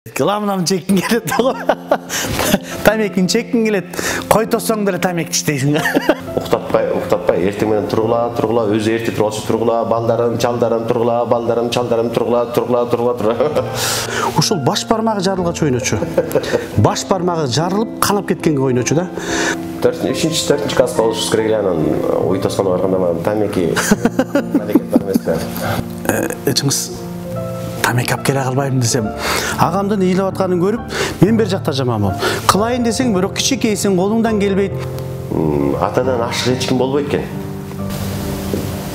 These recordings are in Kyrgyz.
Ламнам чеккин келет. Тамекин чеккин келет. Кой тосоң деле тамек иштейсиң. Уктатпай, эртең менен тургула, өзү эрте туруп алчу тургула, балдарым, чалдарым тургула. Ушул баш бармагы жарылгач ойночу. Баш бармагы жарылып, канап кеткенге ойночу да. 3-4 класска болушубуз керек эле, анан ой тосконо барганда тамеки бармаспы. Эчиңиз тамек алып келе калбайм десем, агамдын ыйлап атканын көрүп, мен бер жакта жаман болуп. Кылайын десең, бирок кичикейсиң, колуңдан келбейт. Атадан ашык эч ким болбойт экен.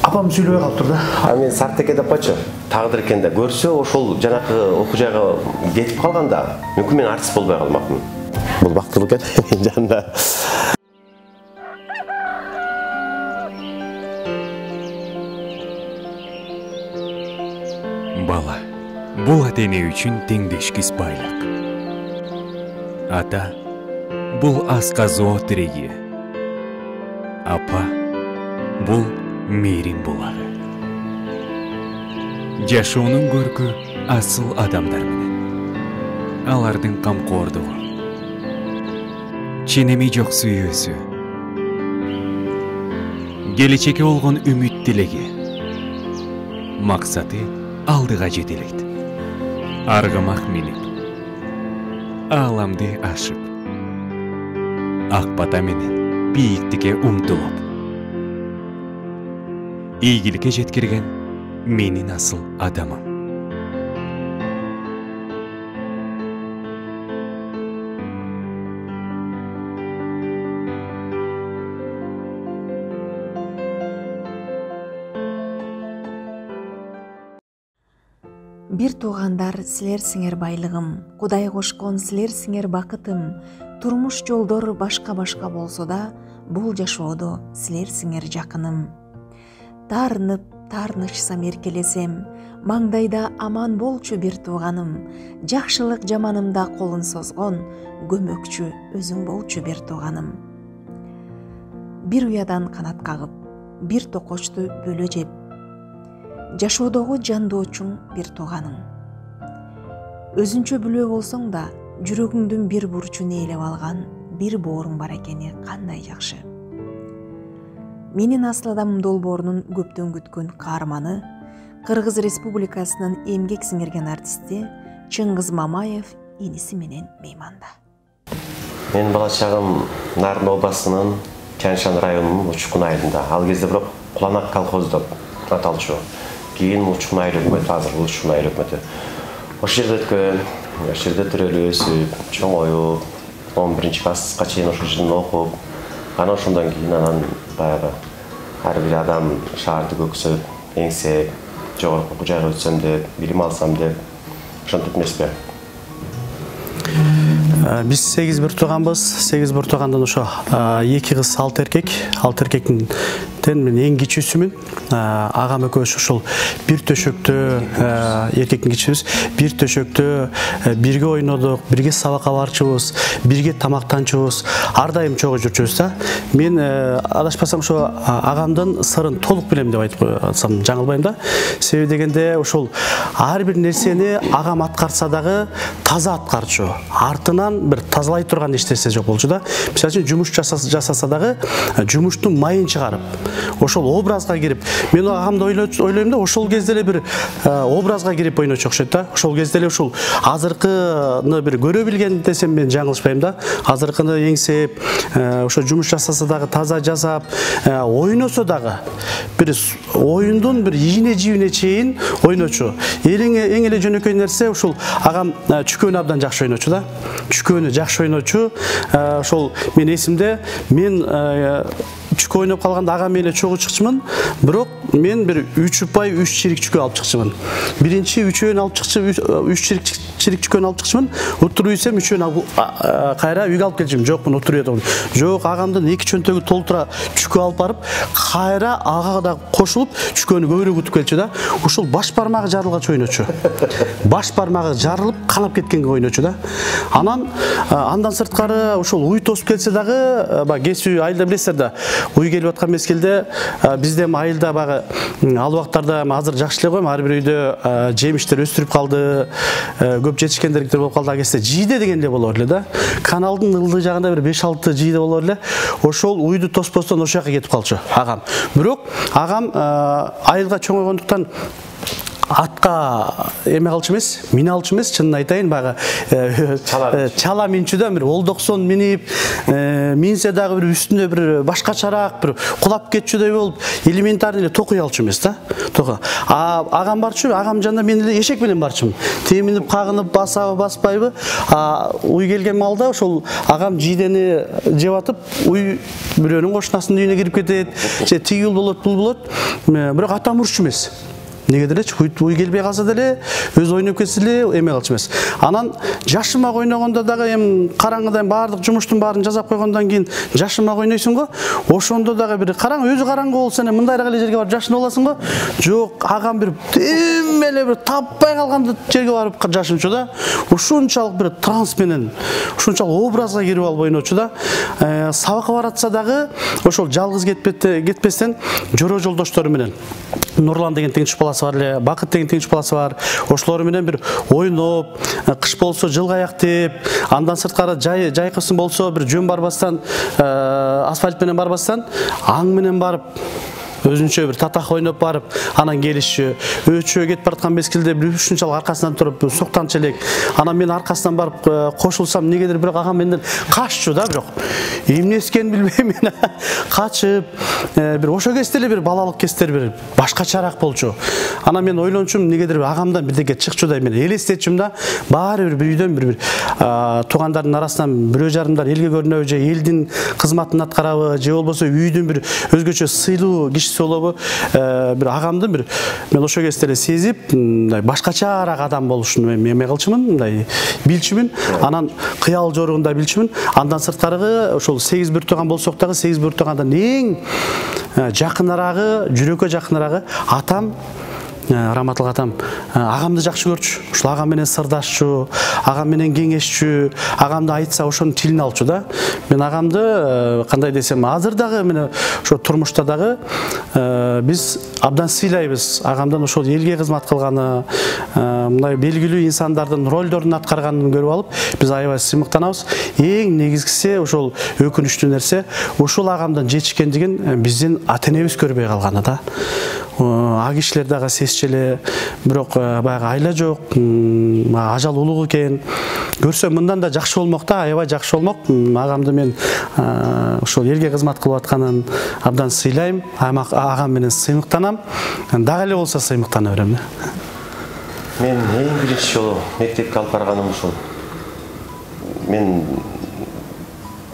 Апам сүйлөбөй калыптыр да. Мен сарт экен депачы, тагдыр экен да. Көрсө ошол жанакы окуу жайга кетип калганда, мүмкүн мен артист болбой калмакмын. Бул бактылуу экен мен жанында. Бала, бул ата-эне үчүн теңдешкис байлык. Ата, бул асказоо тиреги. Апа, бул мээрим булагы. Жашоонун көркү асыл адамдар менен. Алардын камкордугу. Ченеми жок сүйүүсү. Келечекке болгон үмүт тилеги. Максаты алдыга жетелейт. Аргамак минип, ааламды ашып, ак бата менен бийиктикке умтулуп, ийгиликке жеткирген менин асыл адамым. Бир туугандар силер сиңер байлыгым, Кудай кошкон силер сиңер бакытым, турмуш жолдор башка болсо да, бул жашоодо силер сиңер жакыным. Таарынып, таарнышсам эркелесем, маңдайда аман болчу бир тууганым, жакшылык жаманымда колун созгон, көмөкчү өзүң болчу бир тууганым. Бир уядан канат кагып, бир токочту бөлө жеп, жашоодогу жандоочуң бир тууганың. Өзүнчө бүлөө болсоң да, жүрөгүңдүн бир бурчун ээлеп алган бир бооруң бар экени кандай жакшы. Менин асыл адамым долбоорунун көптөн күткөн каарманы, Кыргыз Республикасынын эмгек сиңирген артисти Чыңгыз Мамаев иниси менен мейманда. Мен бала чагым Нарын областынын Чаншан районунун Учкун айылында. Ал кезде бирок Куланак колхозу деп аталчу. Кийин Учкун айыл өкмөтү, азыр Учкун айыл өкмөтү. Ошол жерде өткөн, ошол жерде төрөлүп өсүп, чоңоюп, 11-класска чейин ошол жерден окуп, анан ошондон кийин анан баягы ар бир адам шаарды көксөп, эңсеп, жогорку окуу жайга өтсөм деп, билим алсам деп, ошентип эмеспи. Биз 8 бир тууганбыз. 8 бир туугандан ошо 2 кыз, 6 эркек. 6 эркектен мен эң кичүүсүмүн. Агам экөөбүз ошол бир төшөктө, эркектин кичүүбүз, бир төшөктө бирге ойнодук, бирге сабакка барчубуз, бирге тамактанчубуз, ар дайым чогуу жүрчүбүз да. Мен адашпасам ошо агамдын сырын толук билем деп айтып атсам жаңылбайм да. Себеби дегенде ошол ар бир нерсени агам аткарса дагы таза аткарчу. Артынан бир тазалай турган эч нерсе жок болчу да. Мисалы үчүн жумуш жасаса дагы жумуштун майын чыгарып, ошол образга кирип, мен агамды ойлойм да, ошол кезде эле бир образга кирип ойночу окшойт да. Ошол кезде эле ушул азыркыны бир көрө билген десем мен жаңылышпайм да. Азыркыны эңсеп, ошо жумуш жасаса дагы таза жасап, ойносо дагы бир оюндун бир ийне-жибине чейин ойночу. Эң эле жөнөкөй нерсе ушул агам чүкөнү абдан жакшы ойночу да. Чүкөнү жакшы ойночу. Ошол мен эсимде, мен чүкө ойноп калганда агам менен чогуу чыкчумун, бирок мен бир 3 упай 3 чирик чүкө алып чыкчумун. Биринчи 3-өн алып чыкчым, 3 чирик чүкөнү алып чыкчымын. Отуруп ийсем 3-өн кайра үйгө алып келчүмүн. Жокмун, отуруп жатамын. Жок, агамдын 2 чөнтөгү толтура чүкө алып барып, кайра ага да кошулуп чүкөнү көбүрөөк утуп келчү да. Ушул баш бармагы жарылгач ойночу. Баш бармагы жарылып, канап кеткенге ойночу да. Андан сырткары ушул уй тосуп келсе дагы, кесүү айылда билесиздер да. Уй келип аткан мезгилде бизде айылда дагы ал убактарда азыр жакшы эле койм, ар бир үйдө жемиштер өстүрүп калды, көп жетишкендиктер болуп калды. Агесте жийде деген эле болор эле да. Каналдын ылдый жагында бир 5-6 жийде болор эле. Ошол уйду тоспостон ошол жака кетип калчу агам. Бирок агам айылга чоңойгондуктан атка эме кылчу эмес, мине алчу эмес, чынын айтайын, баягы чала минчү да, бир олдоксон минип, минсе дагы бир үстүнө бир башкачараак бир кулап кетчүдөй болуп, элементарный эле токуй алчу эмес да. Току. Агам барчу, агам жанында мен эле эшек менен барчумун. Теминип, кагынып, басабы, баспайбы? Уй келген малда ошол агам жийдени жеп атып, уй бирөөнүн кошунасынын үйүнө кирип кетет, же тигил болот, бул болот. Бирок атам урчу эмес. Неге делечи, уй келбей калса деле, өз ойноп кетсе эле эме кылчу эмес. Анан жашымак ойногондо дагы эми караңгыдан баардык жумуштун баарын жасап койгондон кийин жашымак ойнойсуң го, ошондо дагы бир караң, өзү караңгы болсо эне мындайраак эле жерге барып жашынып аласың го. Жок, агам бир эме эле бир таппай калган жерге барып жашынчу да. Ушунчалык бир транс менен, ушунчалык образга кирип алып ойночу да. Сабакка баратса дагы ошол жалгыз кетпестен жора жолдоштору менен Нурлан деген теңиш баласы бар эле, Бакыт деген теңиш баласы бар. Ошолор менен бир ойноп, кыш болсо жылгаяк деп, андан сырткары жайкысын болсо бир жөн барбастан, асфальт менен барбастан, аң менен барып өзүнчө бир татак ойноп барып, анан келишчү, өчөө кетип бараткан мезгилде бир ушунчалык аркасынан туруп суктанчу элек. Анан мен аркасынан барып кошулсам, негедир бирок агам менден каччу да, бирок эмнеси экенин билбейм, мен качып, бир ошо кезде эле бир балалык кездер бир башкачараак болчу. Анан мен ойлончум, негедир агамдан бирдеке чыкчудай мен элестетчүм да, баары бир үйдөн бир туугандардын арасынан бирөө жарымдар элге көрүнөбү, же элдин кызматын аткарабы, же болбосо үйдүн бир өзгөчө сыйлуу киши болобу, бир агамдын бир мен ошо кезде эле сезип, мындай башкачараак адам болушун мен эме кылчумун, мындай билчүмүн. Анан кыял жоругунда билчүмүн. Андан сырткары ошол 8 бир тууган болсок дагы 8 бир туугандан эң жакынырагы, жүрөккө жакынырагы атам, Раматыл атам агамды жакшы көрчү. Ушул агам менен сырдашчу, агам менен кеңешчү, агамды айтса ошонун тилин алчу да. Мен агамды кандай десем, азыр дагы мен ошо турмушта дагы биз абдан сыйлайбыз. Агамдан ошол элге кызмат кылганы, мындай белгилүү инсандардын ролдорун аткарганын көрүп алып, биз аябай сыймыктанабыз. Эң негизгиси ошол өкүнүчтүү нерсе, ушул агамдын жетишкендигин биздин ата-энебиз көрбөй калганы да. А кишилер дагы сесчеле, бирок баягы айла жок, ажал улук экен. Көрсөм мындан да жакшы болмок да, аябай жакшы болмок. Агамды мен ошол элге кызмат кылып атканын абдан сыйлайм, агам менен сыймыктанам. Дагы эле болсо сыймыктана берем. Мен эң биринчи жолу мектепке алып барганым ушул. Мен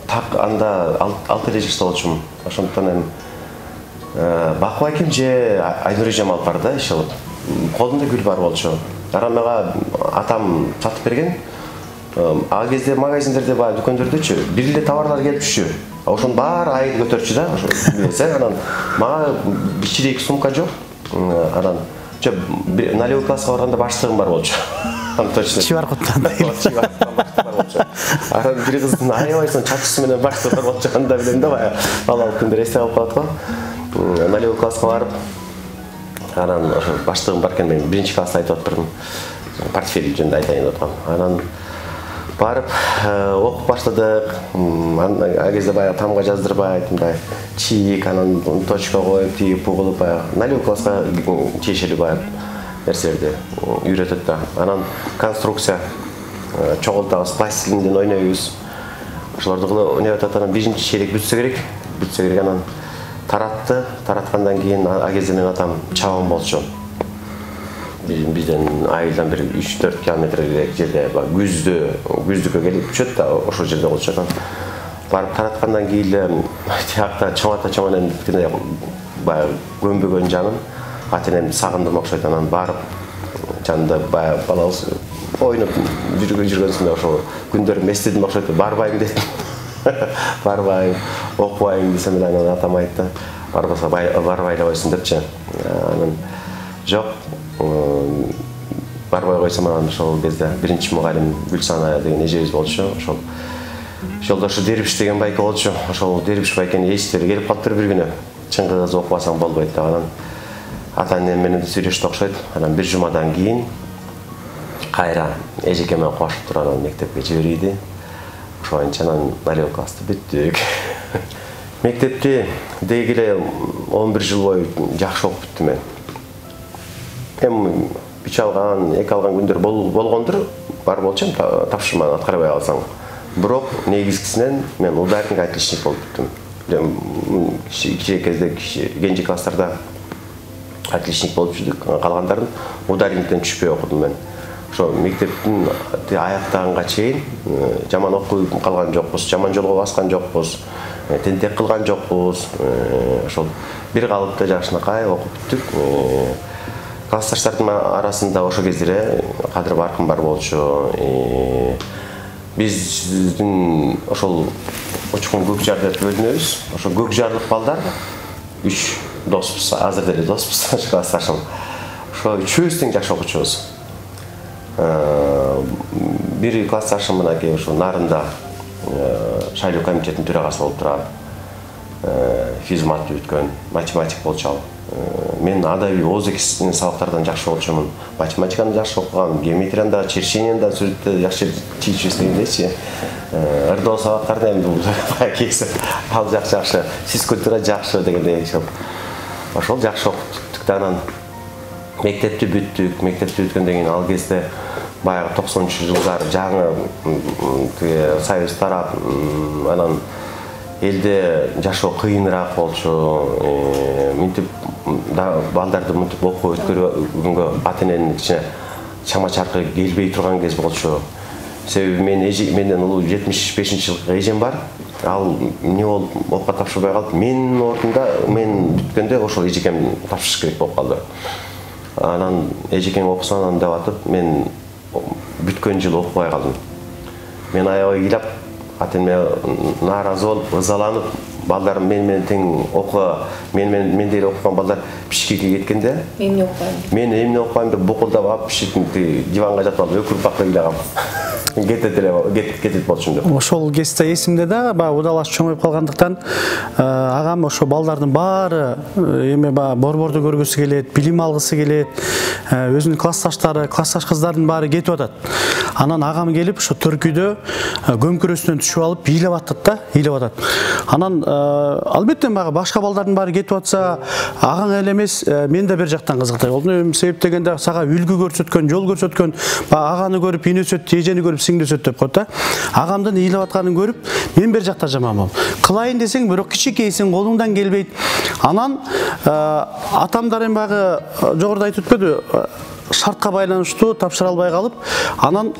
так анда 6 жашта болчумун. Ошондуктан эми Бакып аким же Айнур эжем алып барды, иши колунда гүл бар болчу. Анан мага атам сатып берген. А кезде магазиндерде бар, дүкөндөрдөчү бир эле товарлар келип түшчү. Ошонун баары айыл көтөрчү да, ошо билесең. Анан мага кичирээк сумка жок. Анан налевый класска барганда баштыгым бар болчу. Точно. Чибаркуттан. Анан бир кыздын аябайсын чачысы менен баштыгы бар болчу, анда билем да, баягы балалык күндөр эсте алып калат го. Налевый класска барып, анан баштыгым бар экен, мен биринчи класста айтып отурдум. Портфель жөнүндө айтайын деп аткам. Анан барып окуп баштадык. А кезде баягы тамга жаздырбай, мындай чийик, анан точка коюп, тигип, бугулуп, баягы налевый класска чечели баягы нерселерди үйрөтөт да. Анан конструкция чогултабыз, пластилинден ойнойбуз. Ошолорду ойноп атат. Анан биринчи чейрек бүтсө керек, анан тараткандан кийин а кезде менин атам чабан болчу. Бизден айылдан бир 3-4 километрлик жерде күздүккө келип түшөт да, ошол жерде болчу. Барып тараткандан кийин тиякта чоңата баягы көмбөгөн жаным, ата-энемди сагындым окшойт. Анан барып жанында баягы балабыз ойноп жүргөнсүндө ошол күндөрүм эстедим окшойт. Барбайм дедим. Барбайм, окубайм десем эле анан атам айтты. Барбаса барбай эле койсун депчи. Анан жок, барбай койсом, анан ошол кезде биринчи мугалим Гүлсана деген эжебиз болчу. Ошол жолдошу Дербиш деген байке болчу. Ошол Дербиш байкени эчтери келип калыптыр бир күнү. Чыңгыз окубасаң болбойт деп. Анан ата энем менен сүйлөштү окшойт. Анан бир жумадан кийин кайра эжеке менен кошуп туруп анан мектепке жиберийди. Ошондо анан 0 классты бүттүк. Мектепти дегиле 11 жыл бою жакшы окуп бүттүм мен. Эми 3 алган, 2 алган күндөр болгондур, бар болчу, тапшырманы аткарбай алсаң. Бирок негизгисинен мен ударник отличник болуп бүттүм. Кичи кезде, кенже класстарда отличник болуп жүрдүк. Калгандарын ударниктен түшпөй окудум мен. Ошо мектептин аяктаганга чейин жаман окуп калган жокпуз, жаман жолго баскан жокпуз, тентек кылган жокпуз. Ошол бир калыпта жакшынакай окуп бүттүк. Классташтардын арасында ошо кезде кадыр баркын бар болчу. Биздин ошол Учкун Көкжар деп бөлүнөбүз. Ошо Көкжарлык балдар 3 доспуз, азыр деле доспуз, классташым. Ошо үчөөбүз тең жакшы окуучубуз. Бир классташым мынакей ошо Нарында шайлоо комитетинин төрагасы болуп турат. Физмат бүткөн, математик болчу ал. Мен адабий озекисин сабактардан жакшы болчумун. Математиканы жакшы окугам, геометрияны да, черчениени да, сүрөттү жакшы чийип эстегендейчи. РДО сабактарды эми кийсе ал жакшы, физкультура жакшы дегендей ошол жакшы окуттук да. Анан мектепти бүттүк. Мектепти бүткөндөн кийин ал кезде баягы 90-жылдар жаңы союз тарап, анан элде жашоо кыйыныраак болчу. Мынтип балдарды мынтип окуу өткөргөнгө ата эненин кичине чама чаркы келбей турган кез болчу. Себеби менден улуу 75-жылкы эжем бар. Ал эмне болуп окууга тапшырбай калып, менин ордунда мен бүткөндө ошол эжекем тапшырыш керек болуп калды. Анан эжекең окусун анан деп атып, мен бүткөн жылы окубай калдым. Мен аябай ыйлап, ата эне нааразы болуп, ызаланып, балдарым менен тең окуга, мен деле окуган балдар пишкекке кеткенде, мен эмне окубайм деп букулдап алып, пишиктин диванга жатып алып, өкүрүп бакпай ыйлагам. Кетет болчумун деп. Ошол кезде эсимде да, удалаш чоңоюп калгандыктан агам ошо балдардын баары эме борборду көргүсү келет, билим алгысы келет, өзүнүн классташтары, классташ кыздардын баары кетип атат. Анан агам келип ошо төркүйдө көмкөрөсүнөн түшүп алып ыйлап атат да, ыйлап атат. Анан албетте башка балдардын баары кетип атса, агаң эле эмес, мен да бир жактан кызыктай болдум. Эми себеп дегенде сага үлгү көрсөткөн, жол көрсөткөн, аганы көрүп инесөт, эжени көрүп сиңдесөт деп коет да. Агамдын ыйлап атканын көрүп, мен бир жакта жаман болдум. Кылайын десең, бирок кичикейсиң, колуңдан келбейт. Анан атамдар эми жогоруда айтып өтпөдү, шартка байланыштуу тапшыра албай калып, анан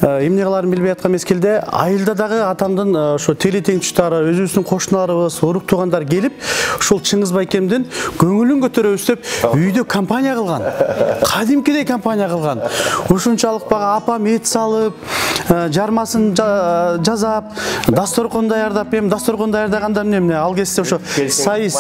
эмне кыларын билбей аткан мезгилде айылда дагы атамдын ошо тили теңтуштары, өзүбүздүн кошуналарыбыз, урук туугандар келип, ушул Чыңгыз Байкемдин көңүлүн көтөрөбүз деп үйдө компания кылган. Кадимкидей компания кылган. Ушунчалык апам эт салып, жармасын жазап, дасторкон даярдап, эми дасторкон даярдаганда эмне ал кезде ошо союз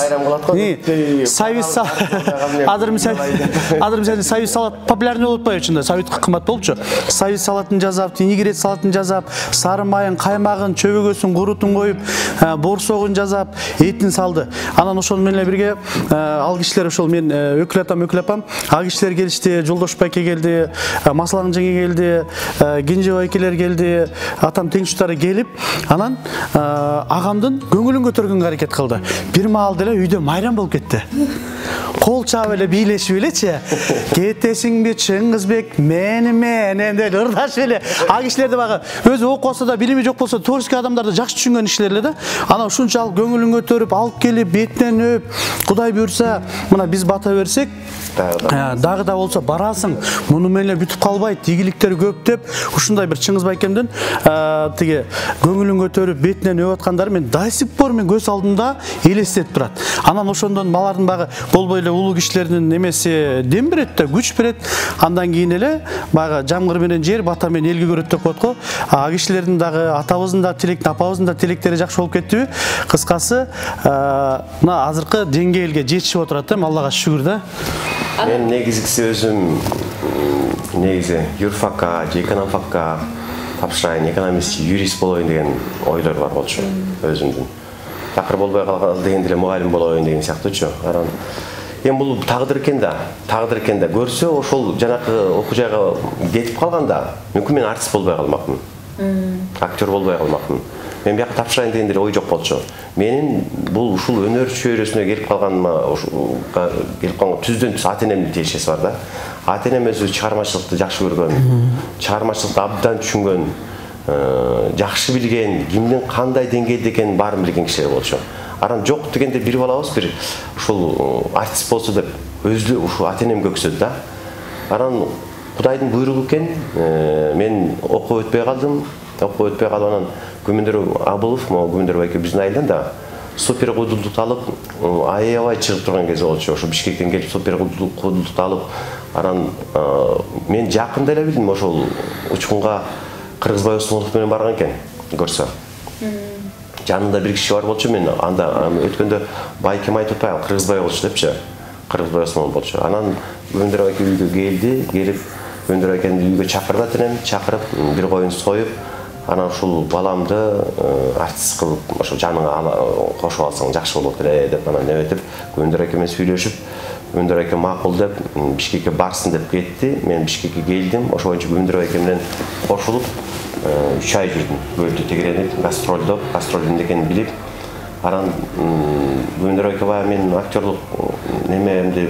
азыр союз салат популярный болуп атпайбы чында, совет кымбат болчу. Союз салатын жазап, нигерет салатын жазап, сары майын, каймагын, чөбөгөсүн, курутун коюп, борсогун жазап, этин салды. Анан ошол менен бирге ал кишилер ошол мен өкүл апам, ал кишилер келишти, Жолдош байке келди, Маслан жеңе келди, Кенже байкелер келди, атам теңтуштары келип, анан агамдын көңүлүн көтөргөнгө аракет кылды. Бир маал деле үйдө майрам болуп кетти. Кол чаап эле бийлешип элечи. Кетесиңби Чыңгызбек, менен деп ырдашып эле. А кишилерди өзү окуса да, билими жок болсо, творческий адамдарды жакшы түшүнгөн кишилер эле да. Анан ушунчалык көңүлүн көтөрүп, алып келип, бетинен өп, Кудай буйрса, мына биз бата берсек, дагы да болсо барасың, муну менен бүтүп калбайт, ийгиликтер көп деп, ушундай бир Чыңгыз Байкемдин тиги көңүлүн көтөрүп, бетинен өп аткандары мен до сих пор мен көз алдымда элестетип турат. Анан ошондон балардын болбой эле улуу кишилердин немеси дем берет да, күч берет. Андан кийин эле жамгыр менен жер, бата менен элге көрөт деп коет го. А кишилердин дагы атабыздын да тилек, апабыздын да тилектери жакшы болуп кеттиби? Кыскасы, мына азыркы деңгээлге жетишип отурат да, Аллага шүгүр да. Мен негизгиси өзүм юрфакка же экономфакка тапшырайын, экономист, юрист болоюн деген ойлор бар болчу өзүмдүн. Такыр болбой калган дегенде эле мугалим болоюн деген сыяктуучу. Анан Эми бул тагдыр экен да көрсө ошол жанакы окуу жайга кетип калганда мүмкүн мен артист болбой калмакмын. Актер болбой калмакмын. Мен бияка тапшырайын деген деле ой жок болчу. Менин бул ушул өнөр чөйрөсүнө келип калганыма түздөн түз ата-энемдин тиешеси бар да. Ата-энем өзү чыгармачылыкты жакшы көргөн, чыгармачылыкты абдан түшүнгөн, жакшы билген, кимдин кандай деңгээлде экенин баарын билген кишилер болчу. Анан жок дегенде бир балабыз бир ушул артист болсо деп өзү ушул ата-энем көксөдү да. Анан Кудайдын буйругу экен, мен окуп өтпөй калдым. Окуп өтпөй калып анан Гүмүндүр Абылов, Гүмүндүр байке биздин айылдан супер кудулдукту алып, аябай чыгып турган кези болчу. Ошо Бишкектен келип супер кудулдукту алып, анан мен жакында эле билдим ошол учкунга Кыргызбай Осмонов менен барган экен, көрсө. Жанында бир киши бар болчу, мен анда өткөндө байкем айтып атпайбы, Кыргызбай болчу депчи. Кыргызбай Осмонов болчу. Анан Гүмүндүр байке үйгө келип, Гүмүндүр байкени үйгө чакырды ата-энем, чакырып, бир коюн союп, анан ушул баламды артист кылып, ошо жаныңа кошуп алсаң жакшы болот эле деп анан эметип, Гүмүндүр байке менен сүйлөшүп, Гүмүндүр байке макул деп Бишкекке барсын деп кетти. Мен Бишкекке келдим. Ошо боюнча Гүмүндүр байке менен кошулуп 3 ай жүрдүм. Көлдү тегеренип, гастролдун экенин билип, анан Гүмүндүр байке баягы менин актерлук немемди,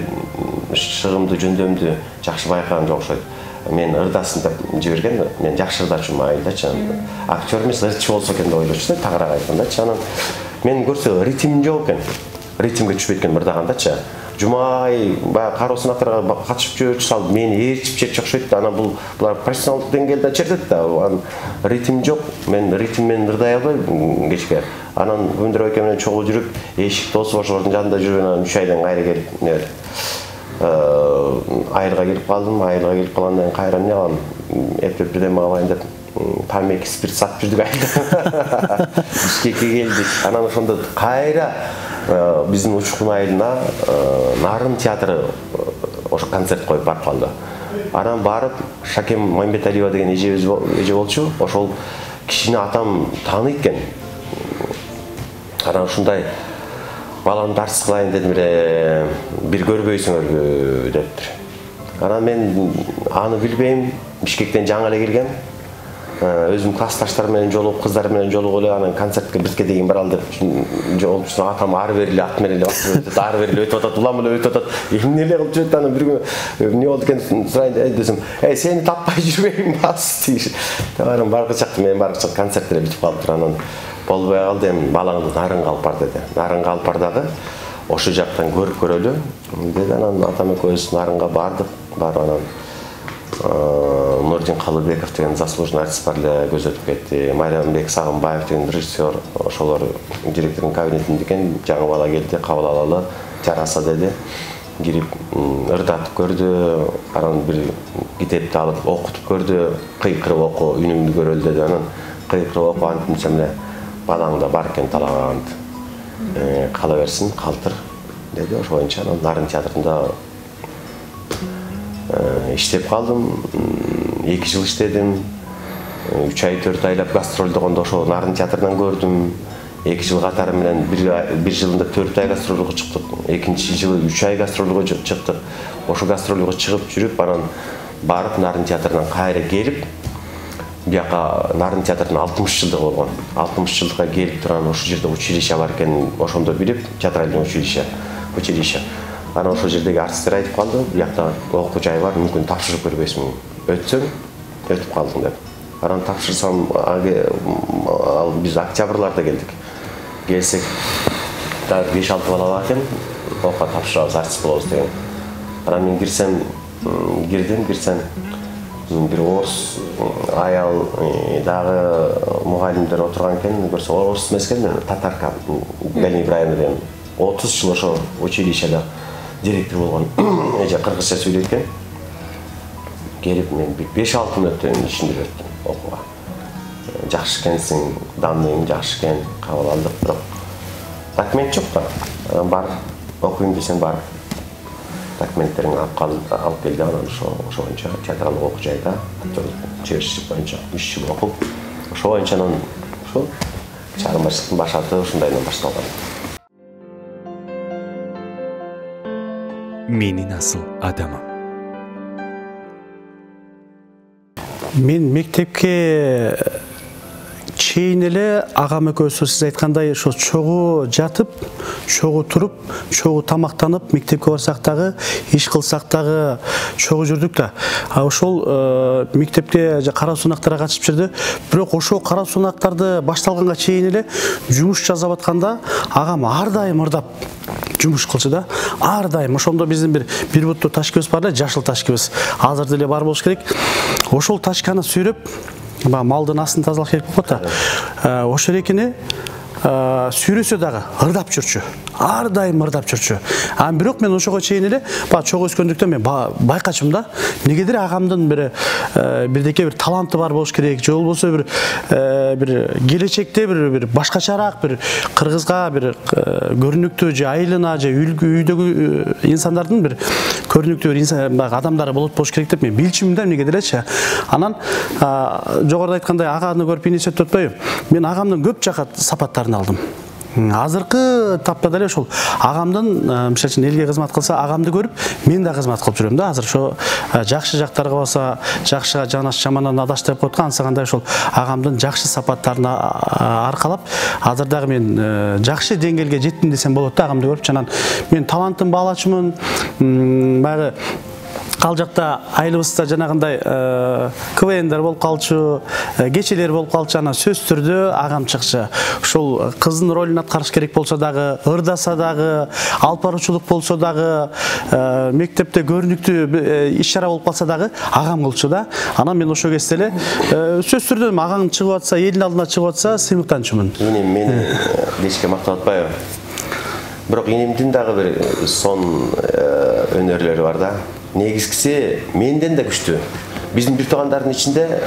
шыгымды, жөндөмдү жакшы байкаган жок окшойт. Мен ырдасын деп жиберген, мен жакшы ырдачумун айылдачы. Актер эмес, ырчы болсо экен деп ойлочу, тагыраак айткандачы. Анан мен көрсө ритм жок экен. Ритмге түшпөйт экен ырдагандачы. Жумай баягы кароосун актырга катышып жүрүп салып, мени ээрчип чечип окшойт да. Анан булар профессионалдык деңгээлде чертет да. Анан ритм жок. Мен ритм менен ырдай албайм кечке. Анан Гүмүндүр байке менен чогуу жүрүп, эшикти тосуп ошолордун жанында жүргөн, анан 3 айдан кайра келип, айылга келип калдым. Айылга келип калгандан кийин кайра эмне кылам? Эптеп бирдеме кылайын деп тамеки спирт сатып жүрдүк айылда. Бишкекке келдик. Анан ошондо кайра биздин Учкун айылына Нарын театры ошо концерт коюп барып калды. Анан барып Шакем Мамбеталиева деген эже болчу. Ошол кишини атам тааныйт экен. Анан ушундай баламды артист кылайын дедим эле, бир көрбөйсүңөрбү дептир. Анан мен аны билбейм, Бишкектен жаңы эле келгем. Өзүм классташтар менен жолугуп, кыздар менен жолугуп эле анан концертке бирге деген баралы деп жолугуп, атам ары бери эле ат менен эле басып өтөт, ары бери эле өтүп атат, улам эле өтүп атат. Эмне эле кылып жүрөт анан бир күнү эмне болду экен сурайын десем, сени таппай жүрбөйм бас дейш. Анан баргычак мен баргычак концерт эле бүтүп калыптыр. Анан болбой калды, эми балаңды Нарынга алып бар деди. Нарынга алып бар дагы ошол жактан көрүп көрөлү деди. Анан атам экөөбүз Нарынга бардык. Барып анан Нурдин Калыбеков деген заслуженный артист бар эле көзөтүп кетти. Майрамбек Сагынбаев деген режиссер, ошолор директордун кабинетинде экен. Жаңы бала келди, кабыл алалы, жараса деди. Кирип ырдатып көрдү. Анан бир китепти алып окутуп көрдү. Кыйкырып оку, үнүңдү көрөлү деди. Анан кыйкырып оку антимсем эле балаңда бар экен талагант. Кала берсин, калтыр деди. Ошо боюнча анан Нарын театрында иштеп калдым. 2 жыл иштедим. 3 ай 4 айлап гастролдогондо ошо Нарын театрынан көрдүм. 2 жыл катары менен бир жылында 4 ай гастролго чыктык. Экинчи жылы 3 ай гастролго чыктык. Ошо гастролго чыгып жүрүп, анан барып Нарын театрынан кайра келип, бияка Нарын театрынын 60 жылдыгы болгон. 60 жылдыкка келип турган ошол жерде училище бар экенин ошондо билип, театральный училище. Анан ошол жердеги артисттер айтып калды, биякта окуу жай бар, мүмкүн тапшырып көрбөйсүң. Өтсөң, өтүп калдың деп. Анан тапшырсам, биз октябрларда келдик. Келсек, дагы 5-6 бала бар экен, окуга тапшырабыз, артист болобуз деген. Анан мен кирсем, бир орус аял дагы мугалимдер отурган экен, көрсө орус эмес экен, татарка Галина Ибраевна деген 30 жыл ошо училищеде директор болгон эже кыргызча сүйлөйт экен. Келип мен 5-6 мүнөттөн ишинде өттүм окууга. Жакшы экенсиң, данныйың жакшы экен, кабыл алдык, бирок документ жок да. Бар окуйм десең бар. Документтериңди алып келди, анан ошо боюнча театралдык окуу жайда актерлук чеберчилик боюнча 3 жыл окуп, ошо боюнча анан ошо чыгармачылыктын башаты ушундайдан башталган. Menin asıl adamım. Мен мектепке чейин эле агам экөөбүз сиз айткандай ошо чогуу жатып, чогуу туруп, чогуу тамактанып, мектепке барсак дагы, иш кылсак дагы чогуу жүрдүк да. Ошол мектепте караа сунактарга катышып жүрдү. Бирок ошол караа сунактарды башталганга чейин эле жумуш жасап атканда агам ар дайым ырдап жумуш кылчу да. Ар дайым ошондо биздин бир буттуу ташкыбыз бар эле, жашыл ташкыбыз. Азыр деле бар болуш керек. Ошол ташканы сүйрөп, малдын астын тазалак керек болуп атат. Ошол экени сүйрөсө дагы ырдап жүрчү. Ар дайым ырдап жүрчү. Бирок мен ошого чейин эле чогуу өскөндүктөн мен байкачым да. Негедир агамдын бирдеке бир таланты бар болуш керек, же болбосо бир келечекте бир башкачараак бир кыргызга бир көрүнүктүү же айылына же үйдөгү инсандардын бир көрүнүктүү бир адамдары болуш керек деп мен билчүмүн да негедир элечи. Анан жогоруда айткандай аганы көрүп инесет өтпөйм. Мен агамдын көп жакат сапаттарын алдым. Азыркы тапта деле ошол агамдын мисалы үчүн элге кызмат кылса, агамды көрүп мен да кызмат кылып жүрөм да. Азыр ошо жакшы жактарга болсо, жакшыга жанаш, жамандан адаш деп коет го, ансагандай ошол агамдын жакшы сапаттарын аркалап, азыр дагы мен жакшы деңгээлге жеттим десем болот да агамды көрүп. Анан мен талантын баалачымын. Баягы ал жакта айылыбызда жанагындай КВНдер болуп калчу, кечелер болуп калчу, анан сөз түрдө агам чыкчу. Ошол кыздын ролун аткарыш керек болсо дагы, ырдаса дагы, алып баруучулук болсо дагы, мектепте көрүнүктүү иш-чара болуп калса дагы агам кылчу да. Анан мен ошол кезде эле сөз түрдө агаң чыгып атса, элдин алдына чыгып атса, сыймыктанчумун. Мени дешке мактап атпайбы. Бирок инемдин дагы бир сон өнөрлөрү бар да. Негизгиси менден да күчтүү. Биздин бир туугандардын ичинде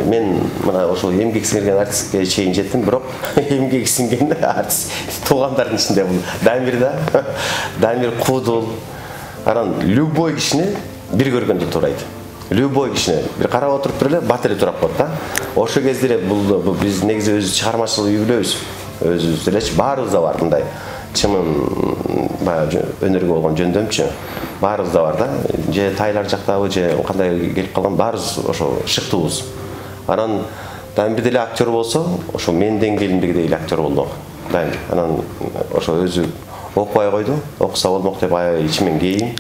мен мына ошол эмгек сиңирген артистке чейин жеттим, бирок эмгек сиңген артист туугандардын ичинде бул Дамир да. Дамир куудул. Анан любой кишини бир көргөндө турайт. Любой кишини бир карап отуруп эле бат эле турап коет да. Ошол кезде эле бул биз негизи өз чыгармачылык үй-бүлөбүз. Өзүбүз элечи баарыбызда бар мындай чымын баягы өнөргө болгон жөндөмчү. Баарыбызда бар да. Же тайлар жактабы, же кандай келип калган, баарыбыз ошо шыктуубуз. Анан Дамир деле актер болсо, ошо мен деңгээлимдеги эле актер болду. Дамир. Анан ошо өзү окубай койду. Окуса болмок деп ичимен кейин.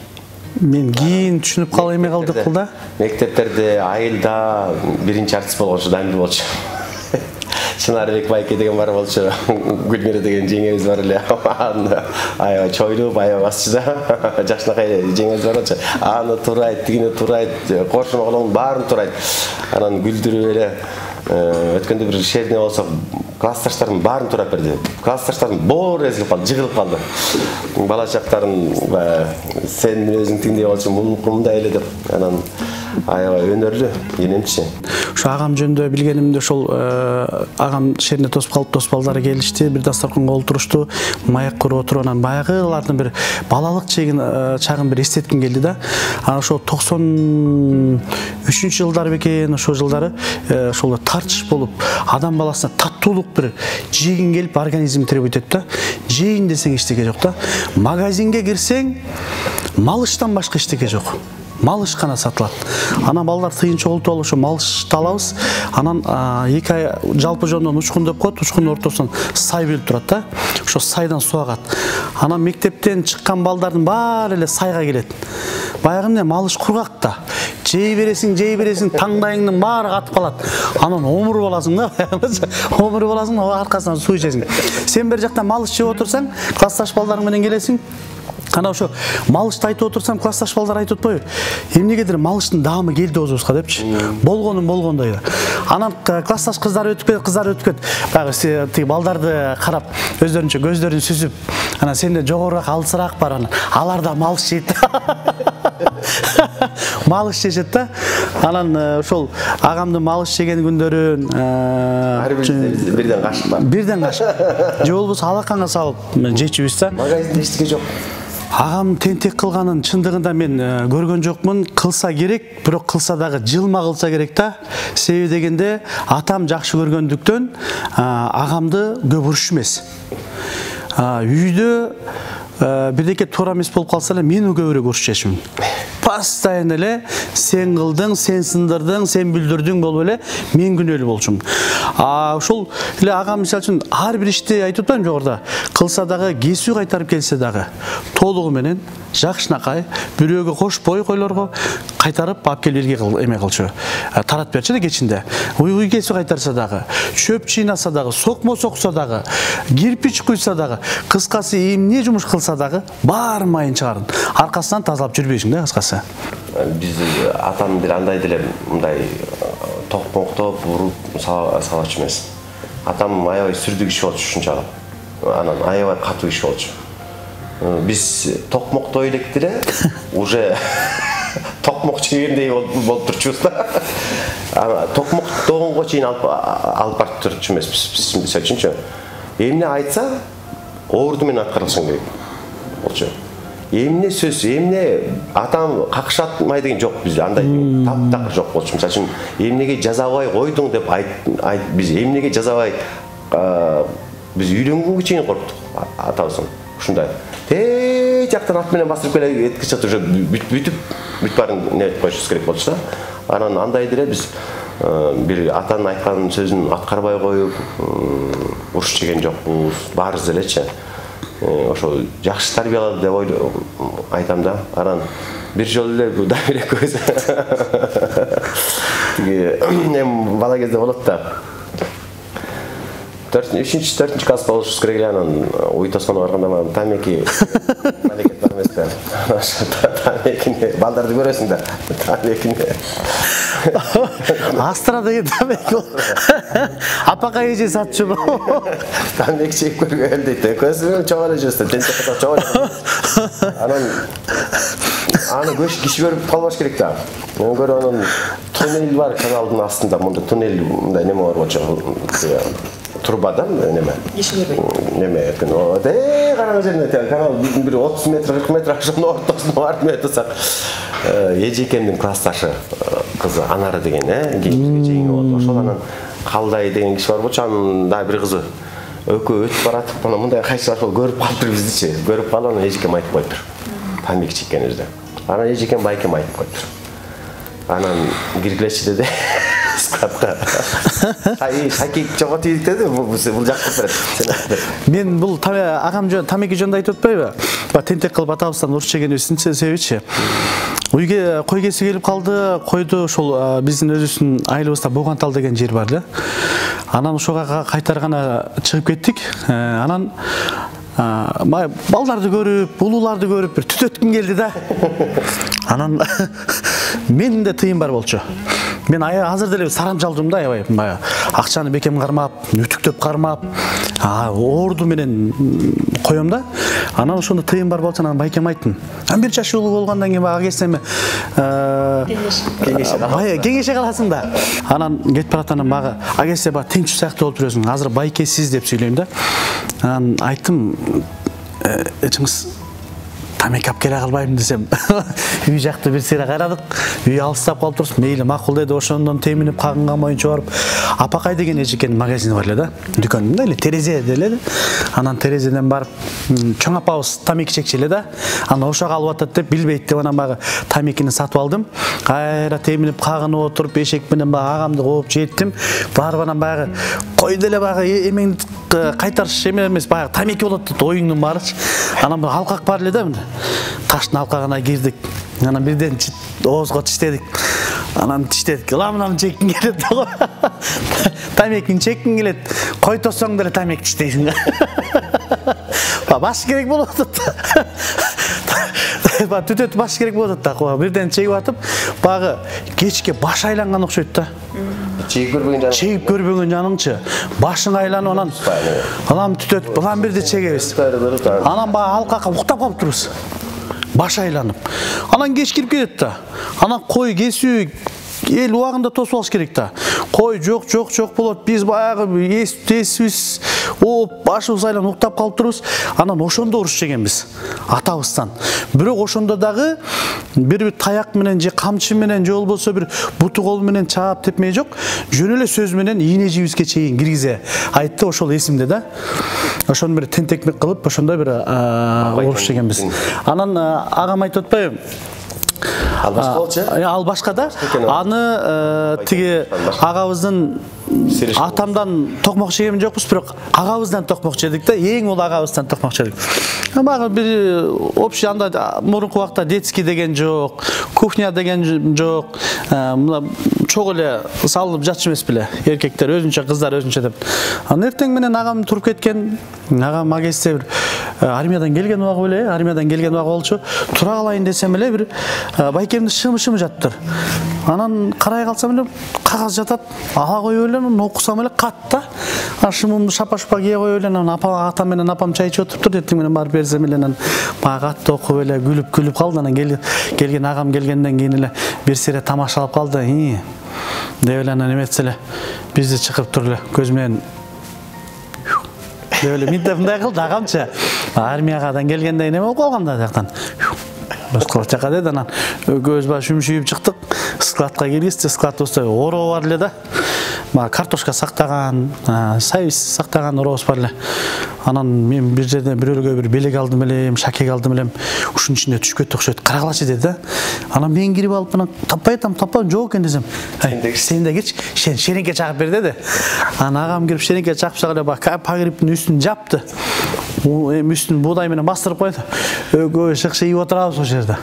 Мен кийин түшүнүп кала эме калдык да. Мектептерде, айылда биринчи артист болгончу Дамир болчу. Чынарбек байке деген бар болчу, Гүлмира деген жеңебиз бар эле. Аябай чойлуп, аябай басчу да. Жакшынакай жеңебиз бар болчу. Аны турайт, тигини турайт, кошуна колонун баарын турайт. Анан күлдүрүп эле өткөндө бир шерне болсо, классташтардын баарын турап берди. Классташтардын боору эзилип калды, жыгылып калды. Бала чактарын сен өзүң тиңдей болчу, мындай эле деп. Анан аябай өнөрлүү энемчи. Ошо агам жөнүндө билгенимде ошол агам шерине тосуп калып, тос балдары келишти, бир дасторконго олтурушту, маяк куруп отуруп, анан баягылардын бир балалык чагын бир эстетким келди да. Анан ошо 93 жылдары бекен, ошол жылдары ошол тартыш болуп, адам баласына таттуулук бир жегин келип, организм требует этти да. Жейин десең эчтеке жок да. Магазинге кирсең, малыштан башка эчтеке жок. Малыш гана сатылат. Анан балдар тыйын чогултуп алып ошо малышты алабыз. Анан 2 ай жалпы жондон учкун деп коет, учкундун ортосунан сай бөлүп турат да. Ошо сайдан суу агат. Анан мектептен чыккан балдардын баары эле сайга келет. Баягы эмне малыш кургак да. Жей бересиң, таңдайыңдын баары катып калат. Анан омур боласың да. Омур боласың, аркасынан суу ичесиң. Сен бер жакта малыш жеп отурсаң, классташ балдарың менен келесиң. Ана ошо малышты айтып отурсам, классташ балдар айтып отпойбу? Эмнегедир малыштын даамы келди өзүбүзгө депчи. Болгонун болгондой да. Анан классташ кыздар өтүп кетет. Баягы тиги балдарды карап, өздөрүнчө көздөрүн сүзүп, анан сенде жогорураак алысыраак бар, анан алар да малыш жейт. Малыш жешет да. Анан ошол агамдын малыш жеген күндөрүн бирден кашык бар. Бирден кашык. Же болбосо алаканга салып жечүбүз да. Магазинде эчтеке жок. Агам тентек кылганын чындыгында мен көргөн жокмун. Кылса керек, бирок кылса дагы жылма кылса керек да. Себеби дегенде атам жакшы көргөндүктөн агамды көп уруш эмес. Үйдө бирдеке туура эмес болуп калса эле мен көбүрөөк урушчумун. Постоянно эле сен кылдың, сен сындырдың, сен бүлдүрдүң болуп эле мен күнөөлүү болчумун. Ошол эле агам мисалы үчүн ар бир ишти айтып атпаймынбы жогоруда, кылса дагы кесүү кайтарып келсе дагы толугу менен жакшынакай бирөөгө кошпой койлорго кайтарып алып келип элге эме кылчу. Таратып берчү да кечинде. Уй кесүү кайтарса дагы, чөп чыйнаса дагы, сокмо сокса дагы, кирпич куйса дагы, кыскасы эмне жумуш кылса дагы баарын майын чыгарын. Аркасынан тазалап жүрбөйсүң да кыскасы. Биз атам бир андай деле мындай токмоктоп уруп салачу эмес. Атам аябай сүрдүү киши болчу ушунчалык. Анан аябай катуу киши болчу. Биз токмоктой элек деле уже токмок чегендей болуп турчубуз да. Токмоктогонго чейин алып барып турчу эмеспиз. Мисалы үчүнчү эмне айтса орду менен аткарылышың керек болчу. Эмне сөз, эмне атам какшатмай деген жок бизде, андай таптакыр жок болчу. Мисалы үчүн эмнеге жазабай койдуң деп биз эмнеге жазабай биз үйлөнгөнгө чейин корктук атабыздын. Ушундай тээ жактан ат менен басырып келе эткичет уже бүтүп барын не этип коюшубуз керек болчу да. Анан андай деле биз бир атанын айткан сөзүн аткарбай коюп уруш жеген жокпуз, баарыбыз элечи. Ошо жакшы тарбиялады деп айтам да. Анан бир жолу эле Дамир экөөбүз тиги эми бала кезде болот да. 3-4 класс болушубуз керек эле, анан уй тосконго барганда тамеки мамлекет бар эмес да. Тамекини балдарды көрөсүң да. Тамекини Астра деген тамеки. Апака эже сатчу. Тамеки чегип көргөн дейт. Көзүм чоң эле жүрсө, тенчек чоң. Анан аны киши көрүп калбаш керек да. Мен көрөм анан туннель бар каналдын астында, мында туннель мындай неме бар болчу. Турбадан неме? Неме экен. Караңгы жерде канал бир 30 метр, 40 метр ашуунун ортосунда барып метсак, эжекемдин классташы кызы Анара деген, кийинки жеңи болду. Ошол анан Калдай деген киши бар болчу, анын да бир кызы өкөө өтүп баратып, анан мындай кайчылашып көрүп калыптыр биздичи. Көрүп калып анан эжекем айтып коюптур. Тамеки чеккенибизде. Анан эжекем байкем айтып коюптур. Анан киргилечи деди. Скатка. Шаки чого тийди деди, бул жакты берет. Мен бул агам тамеки жөнүндө айтып атпайбы? Тентек кылып атабыздан уруш жегенибиздин себебичи. Үйгө кой кесип келип калды, койду ошол биздин өзүбүздүн айылыбызда Богантал деген жер бар да. Анан ошого кайтаргана чыгып кеттик. Анан балдарды көрүп, улууларды көрүп бир түтөткүм келди да. Анан мен де тыйым бар болчу. Мен азыр деле сарам жалдым да, аябай. Акчаны бекем кармап, үтүктөп кармап, орду менен коем да. Анан ошондо тыйым бар болчу, анан байкем айттым. Бир жаш улуу болгондон кийин бага келсем кеңеше каласың да. Анан кетип баратанан бага агесе бага теңчү сыяктуу болуп жүрөсүң. Азыр байкесиз деп сүйлөйм да. Анан айттым, эчиңиз тамеки алып келе калбайм десем, үй жакты бир сыйра карадык, үй алыстап калып турсуз, мейли макул деди, ошондон теминип кагынга моюнча барып, Апакай деген эжекенин магазини бар эле да, дүкөнүндө эле терезе деле. Анан терезеден барып, чоң апабыз тамеки чекчи эле да. Анан ошого алып атат деп билбейт деп анан бага тамекини сатып алдым. Кайра теминип кагынып отуруп, эшек менен агамды кооп жеттим. Барып анан багы койду эле багы эмеңди кайтарыш эмес, багы тамеки болот деп оюңдун баарычы. Анан бир алкак бар эле да. Таштын алкагына кирдик. Анан бирден оозго тиштедик. Анан тиштедик. Ламнам чеккиң келет. Тамекини чеккиң келет. Кой тосоң деле тамеки тиштейсиң. Баш керек болуп атат. Түтөтүп баш керек болуп атат да. Бирден чегип атып, багы кечке баш айланган окшойт да. Чегип көрбөгөн жаныңчы. Башың айланып анан түтөт, булам бирди чегебиз. Анан бага алкакка уктап калып турбуз. Баш айланып. Анан кеч кирип келет да. Анан кой кесүү эл убагында тосуп алыш керек да. Кой, жоқ болот. Биз баягы эсибиз башыбыз айланып уктап калып турбуз. Анан ошондо уруш жегенбиз атабыздан. Бирок ошондо дагы бир таяк менен же камчы менен же болбосо бир буту кол менен чаап тепмей жок. Жөн эле сөз менен ийне жибизге чейин киргизе айтты, ошол эсимде да. Ошону бир тентекмек кылып, ошондо бир уруш жегенбиз. Анан агам айтып атпайбы? Ал башка болчу? Ал башка да. Аны тиги агабыздын атамдан токмок жеген жокпуз, бирок агабыздан токмок жедик да, эң ул агабыздан токмок жедик. Мага бир общий анда мурунку убакта детский деген жок, кухня деген жок. Мына чок эле салынып жатчу эмес беле. Эркектер өзүнчө, кыздар өзүнчө деп. Анан эртең менен агам туруп кеткен. Агам магесте бир армиядан келген убагы беле, армиядан келген убагы болчу. Тура калайын десем эле бир байкемдин шымы жатыр. Анан карай калсам эле кагаз жатат. Ала коюп эле окусам эле катта. Шымымды шапа-шапа кие коюп эле анан атам менен апам чай ичип отуруптур. Эртең менен барып берсем эле анан мага катты окуп эле күлүп калды. Анан келген агам келгенден кийин эле бир сере тамашалап калды. Деп эле анан эметсе эле бизди чыгып туруп эле көз менен деп эле мындай кылды агамчы. Армиядан келгенден эме болуп калганда жактан. Башка жака деди, анан көз баш үмшүйүп чыктык. Складка киргизди, складыбызда ороо бар эле да. Картошка сактаган, сайыс сактаган орообуз бар эле. Анан мен бир жерден бирөөлгө бир белек алдым элем, шакек алдым элем. Ушунун ичинде түшкөт окшойт. Карагылачы деди да. Анан мен кирип алып анан таппай жок экен десем. Сен де кирчи, шереңке чагып бер деди. Анан агам кирип шереңке чагып эле пагриптин үстүн жапты. Үстүн буудай менен бастырып койду. Өгөө шыкшыйып отурабыз ошол жерде.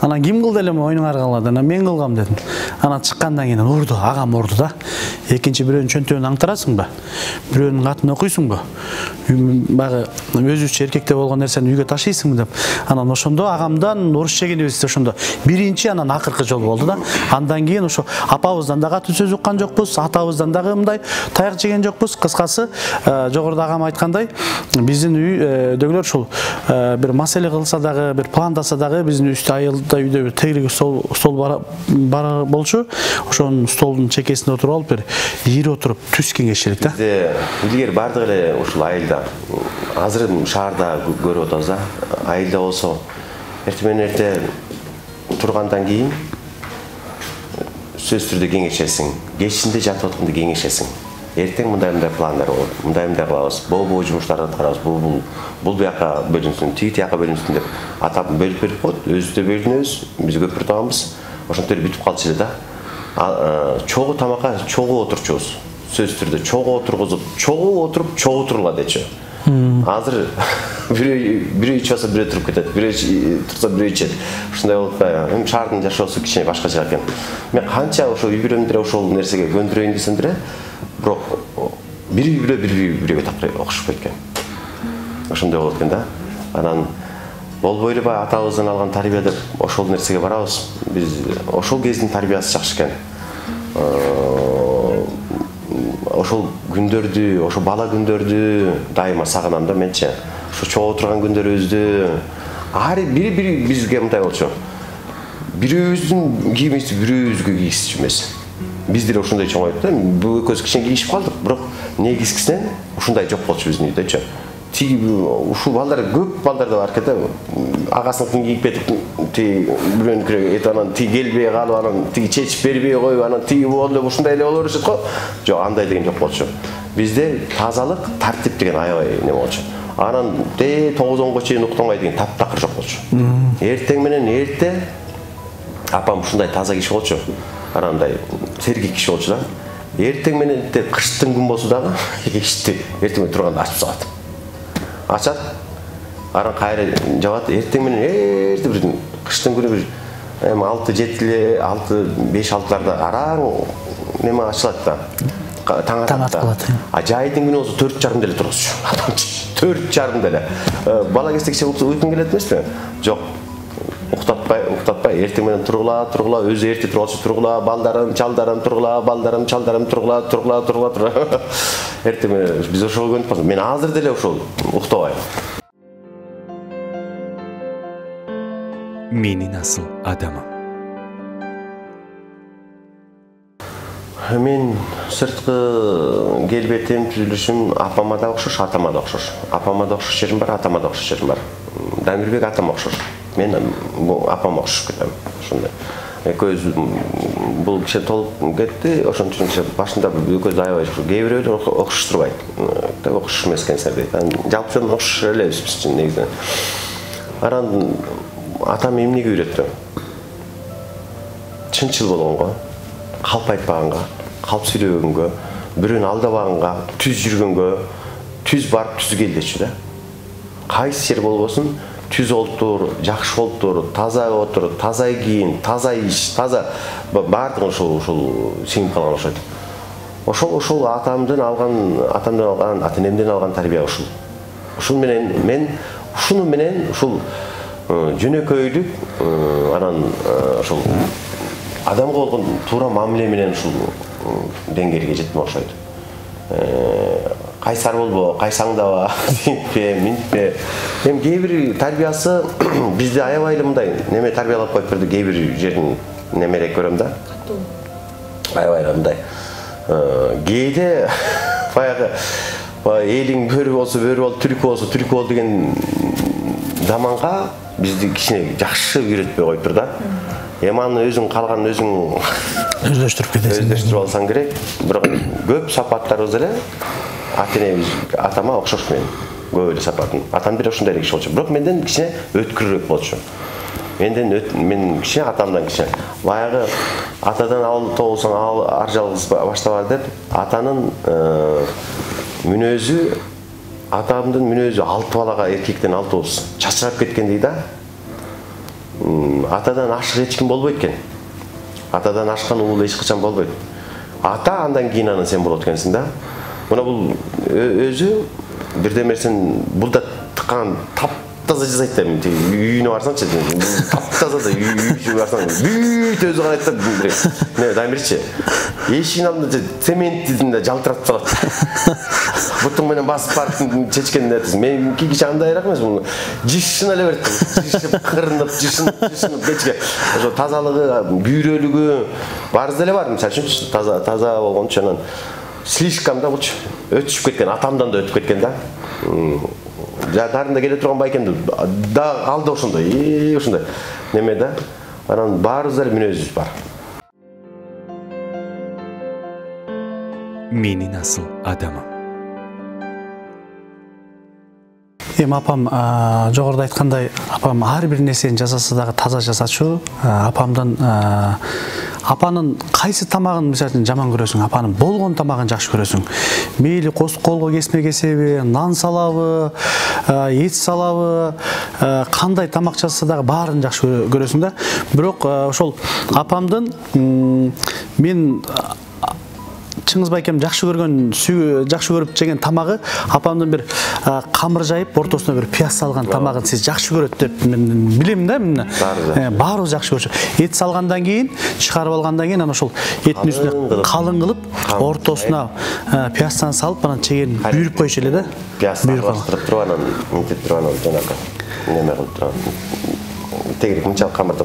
Анан ким кылды эле оюнуң аргалады? Анан мен кылгам дедим. Анан чыккандан кийин урду, агам урду да. Экинчи бирөөнүн чөнтөгүн аңтарасыңбы? Бирөөнүн катын окуйсуңбу? Багы өзүбүзчө эркекте болгон нерсени үйгө ташыйсыңбы деп. Анан ошондо агамдан уруш жегенибиз ошондо. Биринчи анан акыркы жол болду да. Андан кийин ошо апабыздан да катуу сөз уккан жокпуз, атабыздан дагы мындай таяк жеген жокпуз. Кыскасы, жогоруда агам айткандай, биздин үйдөгүлөр ушул бир маселе кылса дагы, бир пландаса дагы биздин айылда үйдө бир тегерек стол бар болчу. Ошонун столдун чекесинде отуруп алып бир ийри отуруп түз кеңешчилик да. Бизде илгери бардык эле ушул айылда. Азыр шаарда көрүп атабыз да. Айылда болсо эртең менен эрте тургандан кийин сөз түрдө кеңешесиң. Кечинде жатып атканда кеңешесиң. Эртең мындай пландар болот. Мындай кылабыз. Бул жумуштарды аткарабыз. Бул бияка бөлүнсүн, тиги тияка бөлүнсүн деп атап бөлүп берип коет. Өзүбүздө бөлүнөбүз. Биз көпүр табамыз. Ошентип бүтүп калчу эле да. Чогуу тамакка чогуу отурчубуз. Сөз түрдө чогуу отургузуп, чогуу отуруп, чогуу турула дечи. Азыр бирөө ичсе бирөө туруп кетет, бирөө турса бирөө ичет. Ушундай болуп атпайбы? Шаардын жашоосу кичине башкача экен. Мен канча ошо үй бүлөмдө ошол нерсеге көндүрөйүн десем деле, бирок бирөө такыр окшоп кеткен. Ошондой болот экен да. Анан болбой эле баягы атабыздан алган тарбия деп ошол нерсеге барабыз. Биз ошол кездин тарбиясы жакшы экен. Ошол күндөрдү, ошо бала күндөрдү дайыма сагынам да менче. Ошо чогуу турган күндөрүбүздү ар бири бизге мындай болчу. Бирөөбүздүн кийимибизди бирөөбүзгө кийгизчү эмес. Биз деле ошондой чоңойдук да. Бул экөөбүз кичине кийишип калдык, бирок негизгисинен ушундай жок болчу биздин үйдөчү. Тиги ушул балдар көп балдар да бар экен да. Агасыныкын кийип кетип, тиги бирөөнүкү анан тиги келбей калып, анан тиги чечип бербей коюп, анан тиги болду, ушундай эле боло беришет го. Жок, андай деген жок болчу. Бизде тазалык, тартип деген аябай эме болчу. Анан 9-10го чейин уктамай деген таптакыр жок болчу. Эртең менен эрте апам ушундай таза киши болчу. Анандай сергек киши болчу да. Эртең менен кыштын күн болсо дагы эшикти эртең менен турганда ачып салат. Ачат, анан кайра жабат. Эртең менен эрте бир кыштын күнү бир 6-5-6ларда араң неме ачылат да. Таң атат. Жайдын күнү болсо 4:30 деле тургузчу. 4:30 деле. Бала кезде кичине уйкун келет эмеспи? Жок. Уктатпай эртең менен тургула, өзү эрте тургулчу тургула, балдарым, чалдарым тургула, тургула. Эртең менен биз ошол көнүп калдык. Мен азыр деле ошол уктабайм. Менин асыл адамым. Мен сырткы келбетим, түзүлүшүм апама да окшош, атама да окшош. Апама да окшош жерим бар, атама да окшош жерим бар. Дамирбек атама окшош. Мен апама окшош кетем. Ошондой. Экөөбүз бул киши толуп кетти, ошон үчүн башында экөөбүз аябай кээ бирөөлөр окшоштурбайт. Окшош эмес экенсиңер дейт. Жалпы жөн окшош элебиз биз үчүн негизинен. Анан атам эмнеге үйрөттү? Чынчыл болгонго, калп айтпаганга, калп сүйлөбөгөнгө, бирөөнү алдабаганга, түз жүргөнгө, түз барып түз кел дечү да. Кайсы жер болбосун, түз олтур, жакшы олтур, таза отур, таза кийин, таза иш, таза баардыгы ушул сиңип калган окшойт. Ошол атамдан алган, ата-энемден алган тарбия ушул. Ушул менен мен ушуну менен ушул жөнөкөйлүк, анан ушул адамга болгон туура мамиле менен ушул деңгээлге жеттим окшойт. Кайсар болбо, кайсаңдаба, синтпе, минтпе. Эми кээ бир тарбиясы бизде аябай эле мындай неме тарбиялап коюп берди, кээ бир жерин немерээк көрөм да. Аябай эле мындай. Кээде баягы элиң бөрү болсо бөрү бол, түркү болсо түркү бол деген заманга бизди кичине жакшы үйрөтпөй коюптур да. Эми аны өзүң калган өзүң өздөштүрүп кетесиң. Өздөштүрүп алсаң керек. Бирок көп сапаттарыбыз эле ата-энебиз, атама окшош мен. Көп эле сапатын. Атам бир ошондой эле киши болчу. Бирок менден кичине өткүрөөк болчу. Мен кичине атамдан кичине. Баягы атадан ал тоолсоң ар жалгыз баштабар деп, атанын мүнөзү, атамдын мүнөзү 6 балага эркектен 6 болсун. Чачырап кеткендей да. Атадан ашык эч ким болбойт экен. Атадан ашкан уул эч качан болбойт. Ата андан кийин анан сен болот экенсиң да. Мына бул өзү бирден нерсени булда тыккан таптаза жасайт да. Үйүнө барсаңчы, таптаза да үйүнө барсаң, бүт өзү карайт да. Не, дамирчи. Эшигин алдында цементинде жалтыратып салат. Бутуң менен басып барып чечкен нерсеси. Меники кичи андайраак эмес, бул жишин эле берет. Жишип, кырынып, жишинип кечке. Ошо тазалыгы, күйрөлүгү барыбызда эле бар. Мисалы үчүн таза болгон үчүн анан слишком да булчу. Өтүшүп кеткен, атамдан да өтүп кеткен да. Дарында келе турган байкем да алды ошондой, ошондой. Неме да. Анан баарыбызда эле мүнөзүбүз бар. Менин асыл адамым. Эми апам жогоруда айткандай, апам ар бир нерсени жасаса дагы таза жасачу. Апанын кайсы тамагын мисалы жаман көрөсүң, апанын болгон тамагын жакшы көрөсүң. Мейли колго кесме кесеби, нан салабы, эт салабы, кандай тамак жасаса дагы баарын жакшы көрөсүң да. Бирок ошол апамдын мен чыңгыз байкем жакшы көрүп жеген тамагы апамдын бир камыр жайып ортосуна бир пияз салган тамагын сиз жакшы көрөт деп мен билем да. Баары жакшы көрчү. Эт салгандан кийин, чыгарып алгандан кийин анан ошол эттин үстүнө калың кылып, ортосуна пияздан салып анан чеген бүйрүп коюшу эле да. Пияз аралаштырып туруп анан минтип туруп анан жанагы неме кылып турган. Тегерек мынчалык камырды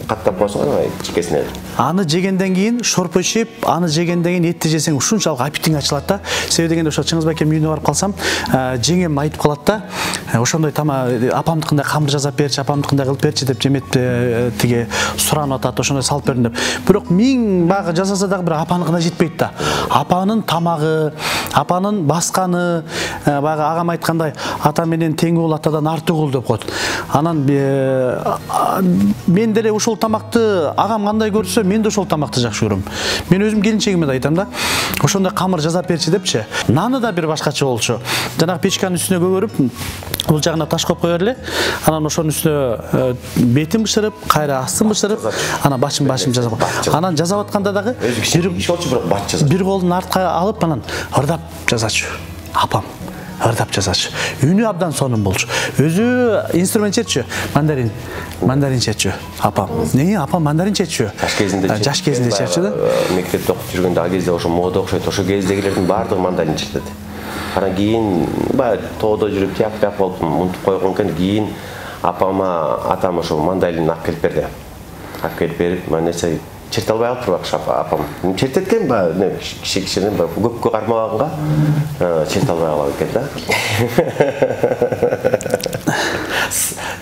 каттап койсоң чекесине. Аны жегенден кийин шорпо ичип, аны жегенден кийин этти жесең ушунчалык аппетитиң ачылат да. Себеби дегенде ошо Чыңгыз байкем үйүнө барып калсам, жеңем айтып калат да. Ошондой апамдыкындай камыр жасап берчи, апамдыкындай кылып берчи деп жемет тиги суранып атат, ошондой салып бердим деп. Бирок миң багы жасаса дагы бир апаныкына жетпейт да. Апанын тамагы, апанын басканы, багы агам айткандай, ата менен тең уул атадан артык уул деп коет. Анан мен деле ушул тамакты агам кандай көрсө, мен да ошол тамакты жакшы көрөм. Мен өзүм келинчегиме да айтам да. Ошондой камыр жасап берчи депчи. Наны да бир башкача болчу. Жанагы печканын үстүнө көгөрүп, бул жагына таш коюп кое эле. Анан ошонун үстүнө бетин бышырып, кайра астын бышырып, анан башым жасап. Анан жасап атканда дагы бир колун артка алып, анан ырдап жасачу. Апам ырдап жасачу. Үнү абдан сонун болчу. Өзү инструмент четчү, мандарин четчү. Апам. Апам мандарин четчү. Жаш кезинде четчү да. Мектепте окуп жүргөндө ал кезде ошо мода окшойт. Ошо кездегилердин баардыгы мандарин чечет. Анан кийин баягы тоодо жүрүп тияп болуп мунтуп койгон экен. Кийин атам ошо мандарин алып келип берди. Алып келип берип, нерсе черте албай калыптыр апам. Чертеткен ба, киши-кишинен ба көпкө кармаганга черте албай калат экен да.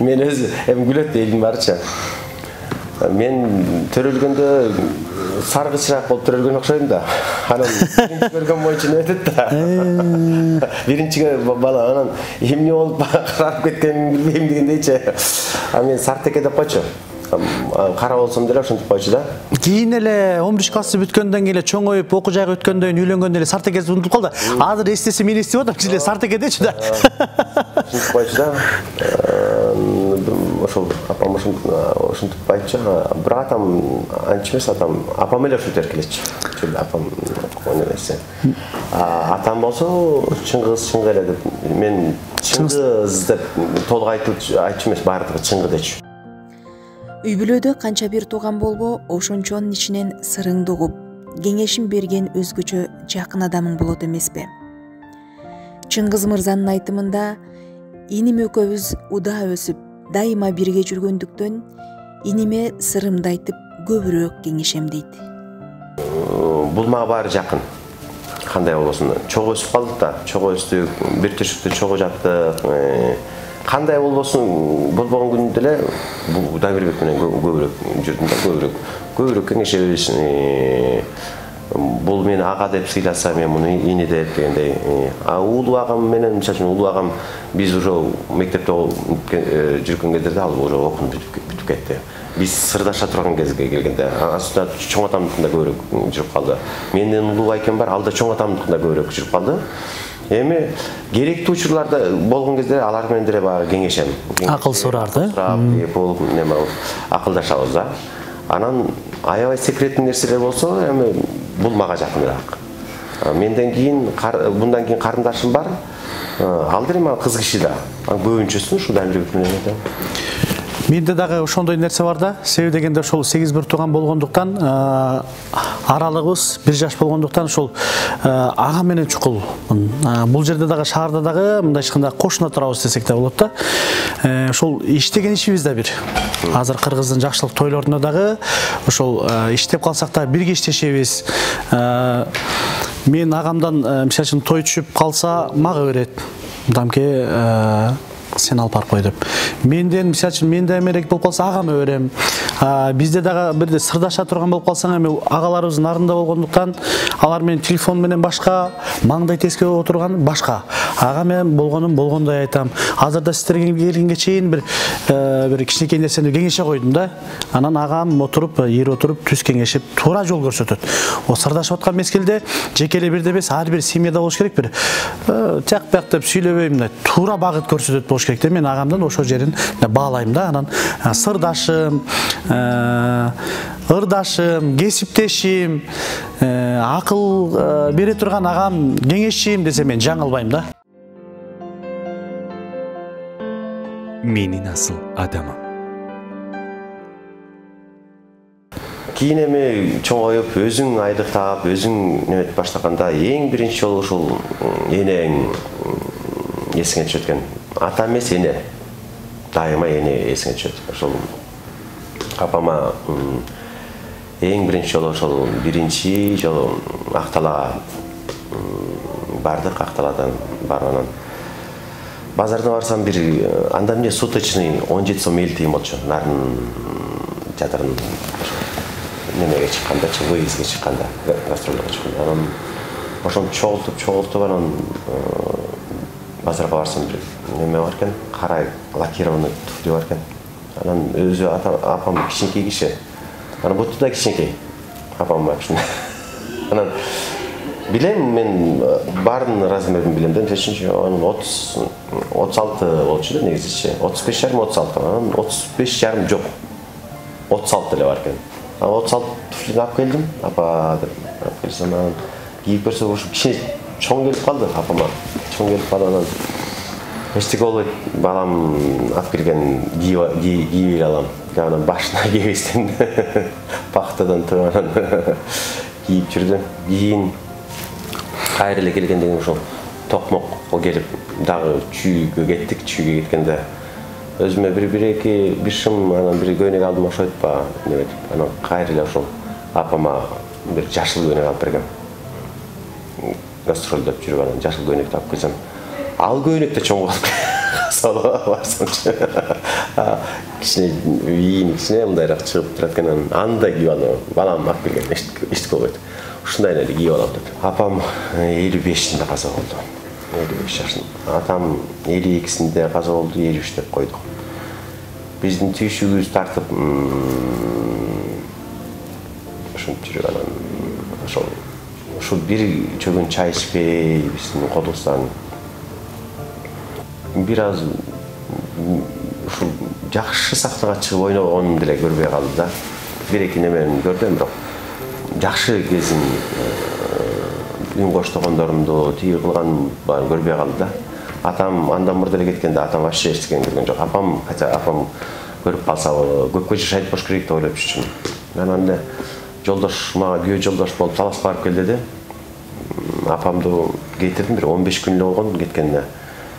Мен өзү эми күлөт элдин барыча. Мен төрөлгөндө саргычыраак болуп төрөлгөн окшойм да. Анан биринчи көргөн боюнча өтөт да. Биринчиге бала анан эмне болуп карап кеткенин билбейм дегендейчи. А мен Сартеке деп койчу. Кара болсом деле ошентип койчу да. Кийин эле 11 классы бүткөндөн кийин эле чоңоюп окуу жайга өткөндөн кийин үйлөнгөндөн эле Сартекеси унутуп калды. Азыр эстесе мен эстеп атам, силер Сартеке дечи да. Ошентип койчу да. Ошол апам ошентип айтчу. Бирок атам анча эмес, атам апам эле ушинтип эркелечи. Апам нерсе. Атам болсо Чыңгыз эле деп. Мен Чыңгыз деп толук айтчу эмес, баардыгы Чыңгы дечү. Үй бүлөдө канча бир тууган болбо, ошончонун ичинен сырыңды угуп, кеңешин берген өзгөчө жакын адамың болот эмеспи? Чыңгыз мырзанын айтымында, иним экөөбүз удаа өсүп, дайыма бирге жүргөндүктөн, иниме сырымды айтып көбүрөөк кеңешем дейт. Бул мага баары жакын. Кандай болбосун, чогуу өсүп калдык да, чогуу өстүк, бир төшөктө чогуу жаттык. Кандай болбосун, болбогон күндө эле Дайбербек менен көбүрөөк жүрдүм да, көбүрөөк кеңешебиз. Бул мени ага деп сыйласа, мен муну ини деп дегендей. Улуу агам менен, мисалы үчүн улуу агам биз уже мектепте жүргөн кездерде ал уже окууну бүтүп кетти. Биз сырдаша турган кезге келгенде, астында чоң атамдыкында көбүрөөк жүрүп калды. Менден улуу айкем бар, ал да чоң атамдыкында көбүрөөк жүрүп калды. Эми керектүү учурларда болгон кезде алар менен деле баары кеңешем. Акыл сурарды. Болуп неме акылдашабыз да. Анан аябай секреттүү нерселер болсо, эми бул мага жакыныраак. Менден кийин мындан кийин карындашым бар. Ал деле мага кыз киши да. Көбүнчөсүн ушу Дайбербек менен да. Менде дагы ошондой нерсе бар да. Себеби дегенде ошол 8 бир тууган болгондуктан, аралыгыбыз 1 жаш болгондуктан ошол ага менен чукул. Бул жерде дагы шаарда дагы мындай ачканда кошуна турабыз десек да болот да. Ошол иштеген ишибиз да бир. Азыр кыргыздын жакшылык тойлорунда дагы ошол иштеп калсак да бирге иштешебиз. Мен агамдан мисалы үчүн той түшүп калса мага берет. Дамке сен алып барып кой деп. Менден мисалы үчүн менде эмерек болуп калса агама берем. Бизде дагы бирде сырдаша турган болуп калсаң, эми агаларыбыз нарында болгондуктан алар менен телефон менен башка, маңдай тескебе отурган башка. Ага мен болгонум болгондой айтам. Азырда сиздерге келгенге чейин бир кичинекей нерсени кеңеше койдум да. Анан агам отуруп, ер отуруп, түз кеңешип, туура жол көрсөтөт. О сырдашып аткан мезгилде жекеле бирде эмес, ар бир семьяда болуш керек, бир тяк-пяк деп сүйлөбөйм да, туура багыт көрсөтөт болуш керек да. Мен агамдан ошол жерин баалайм да. Анан сырдашым, ырдашым, кесиптешим, акыл бере турган агам, кеңешчим десе мен жаңылбайм да. Менин асыл адамым. Кийин эми чоңоюп, өзүң айлык таап, өзүң неметип баштаганда эң биринчи жолу ушул энең эсиңе түшөт экен. Ата эмес эне. Дайыма эне эсиңе түшөт. Ошол апама эң биринчи жолу ошол биринчи жолу Акталага бардык. Акталадан барып анан базарда барсам бир анда эмне суточный 17 сом эл тыйын болчу. Нарын жатырын немеге чыкканда, выездге чыкканда, гастролго чыкканда. Анан ошону чогултуп анан базарга барсам бир неме бар экен, кара лакированный туфли бар экен. Анан өзү апам кичинекей киши. Анан буту да кичинекей. Апам бар ушундай. Анан билем, мен баарын размерин билем да. Анан 36 болчу да негизичи. 35,5-36. Анан 35,5 жок. 36 эле бар экен. 36 туфлини алып келдим. Апа деп алып келсем, анан кийип көрсө ушу кичине чоң келип калды апама. Чоң келип калды, анан эчтеке болбойт, балам алып келген кийип бере алам. Анан башына кийбестен пахтадан туруп анан кийип жүрдүм. Кийин кайра эле келгенде ошол токмокко келип дагы чүйгө кеттик. Чүйгө кеткенде өзүмө бир шым, анан бир көйнөк алдым, ошойтпа неметип, анан кайра эле ошол апама бир жашыл көйнек алып берген. Гастролдоп жүрүп анан жашыл көйнекти алып келсем, ал көйнекте чоң калып салга барсамчы. Кичине ийин кичине мындайраак чыгып турат экен, андай кийип алып, балам алып келген, эчтеке койду. Ушундай эле кийип алам деп. Апам 55-нде каза болду. 55 жашында. Атам 52-синде каза болду, 53 деп койдук. Биздин түйшүгүбүз тартып ушинтип жүрүп анан ошол бир чөгөн чай ичпей биздин колубуздан бир аз ушул жакшы сахнага чыгып ойногонун деле көрбөй калды да. Бир-эки немени көрдүм, бирок жакшы кезин үн коштогондорумду тиги кылган баарын көрбөй калды да. Атам андан мурда эле кеткенде атам вообще эчтеке көргөн жок. Апам көрүп калса көпкө жашайт болуш керек деп ойлоп жүрчүмүн. Мен анда жолдош мага күйөө жолдош болуп Таласка барып кел деди. Апамды кетирдим, бир 15 күн эле болгон кеткенине.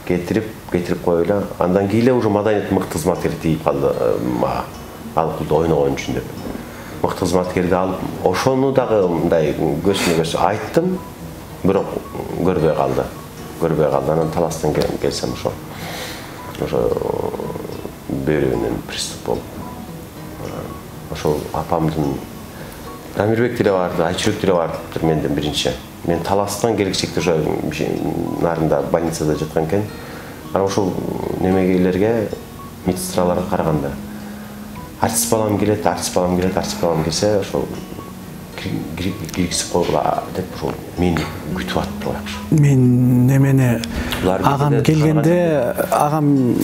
Кетирип коюла. Андан кийин эле уже маданият мыкты кызматкер тийип калды мага. Алып ойногон үчүн деп. Мыкты кызматкерди алып, ошону дагы мындай көзсүнө айттым, бирок көрбөй калды. Анан Таластан келсем ошо бөйрөгүнөн приступ болуп. Ошол апамдын Дамирбек деле барды, Айчүрөк деле барды менден биринчи. Мен Таластан келгичекте ошо нарында больницада жаткан экен. Анан ошол немегелерге, медсестраларга караганда артист балам келсе, ошол киргизип койгула деп ошол мени күтүп атты баягы. Мен немени агам келгенде, агам